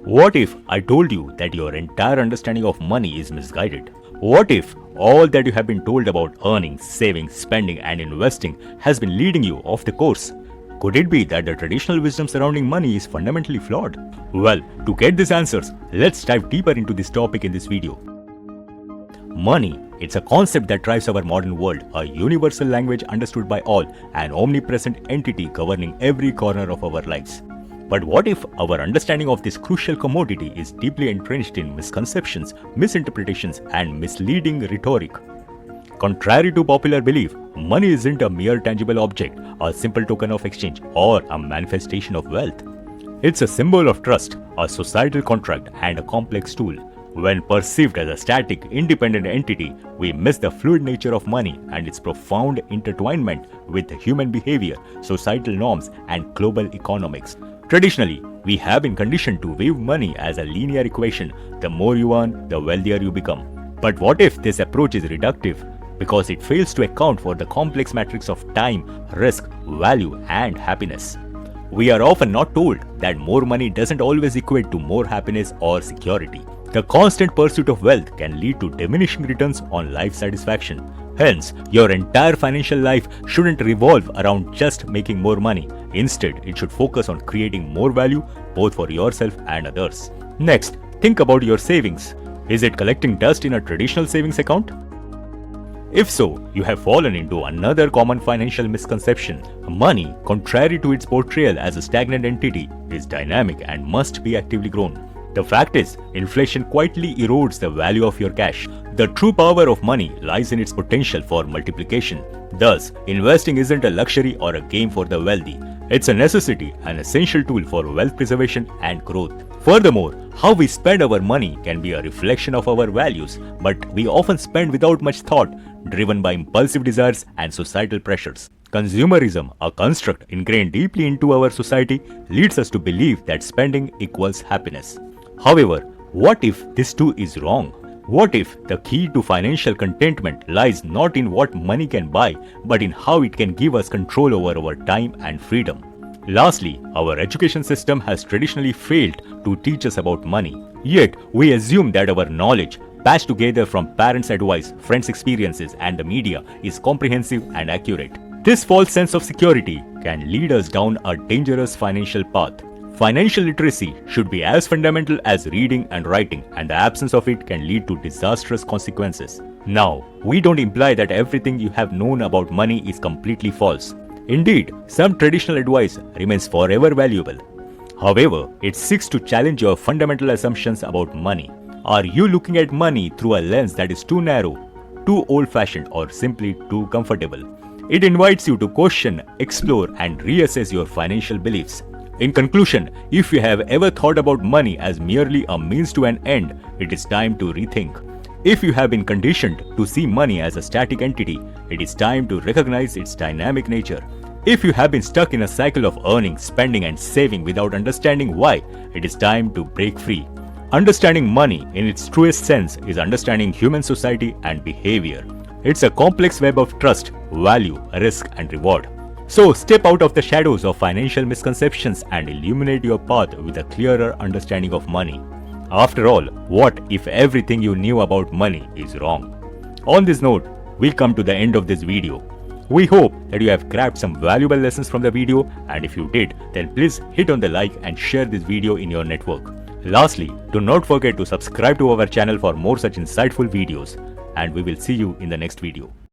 What if I told you that your entire understanding of money is misguided? What if all that you have been told about earning, saving, spending, and investing has been leading you off the course? Could it be that the traditional wisdom surrounding money is fundamentally flawed? Well, to get these answers, let's dive deeper into this topic in this video. Money, it's a concept that drives our modern world, a universal language understood by all, an omnipresent entity governing every corner of our lives. But what if our understanding of this crucial commodity is deeply entrenched in misconceptions, misinterpretations, and misleading rhetoric? Contrary to popular belief, money isn't a mere tangible object, a simple token of exchange, or a manifestation of wealth. It's a symbol of trust, a societal contract, and a complex tool. When perceived as a static, independent entity, we miss the fluid nature of money and its profound intertwinement with human behavior, societal norms, and global economics. Traditionally, we have been conditioned to view money as a linear equation. The more you earn, the wealthier you become. But what if this approach is reductive? Because it fails to account for the complex matrix of time, risk, value, and happiness. We are often not told that more money doesn't always equate to more happiness or security. The constant pursuit of wealth can lead to diminishing returns on life satisfaction. Hence, your entire financial life shouldn't revolve around just making more money. Instead, it should focus on creating more value both for yourself and others. Next, think about your savings. Is it collecting dust in a traditional savings account? If so, you have fallen into another common financial misconception. Money, contrary to its portrayal as a stagnant entity, is dynamic and must be actively grown. The fact is, inflation quietly erodes the value of your cash. The true power of money lies in its potential for multiplication. Thus, investing isn't a luxury or a game for the wealthy. It's a necessity, an essential tool for wealth preservation and growth. Furthermore, how we spend our money can be a reflection of our values, but we often spend without much thought, driven by impulsive desires and societal pressures. Consumerism, a construct ingrained deeply into our society, leads us to believe that spending equals happiness. However, what if this too is wrong? What if the key to financial contentment lies not in what money can buy, but in how it can give us control over our time and freedom? Lastly, our education system has traditionally failed to teach us about money. Yet, we assume that our knowledge, patched together from parents' advice, friends' experiences, and the media, is comprehensive and accurate. This false sense of security can lead us down a dangerous financial path. Financial literacy should be as fundamental as reading and writing, and the absence of it can lead to disastrous consequences. Now, we don't imply that everything you have known about money is completely false. Indeed, some traditional advice remains forever valuable. However, it seeks to challenge your fundamental assumptions about money. Are you looking at money through a lens that is too narrow, too old-fashioned, or simply too comfortable? It invites you to question, explore, and reassess your financial beliefs. In conclusion, if you have ever thought about money as merely a means to an end, it is time to rethink. If you have been conditioned to see money as a static entity, it is time to recognize its dynamic nature. If you have been stuck in a cycle of earning, spending, and saving without understanding why, it is time to break free. Understanding money in its truest sense is understanding human society and behavior. It's a complex web of trust, value, risk, and reward. So step out of the shadows of financial misconceptions and illuminate your path with a clearer understanding of money. After all, what if everything you knew about money is wrong? On this note, we come to the end of this video. We hope that you have grabbed some valuable lessons from the video, and if you did, then please hit on the like and share this video in your network. Lastly, do not forget to subscribe to our channel for more such insightful videos, and we will see you in the next video.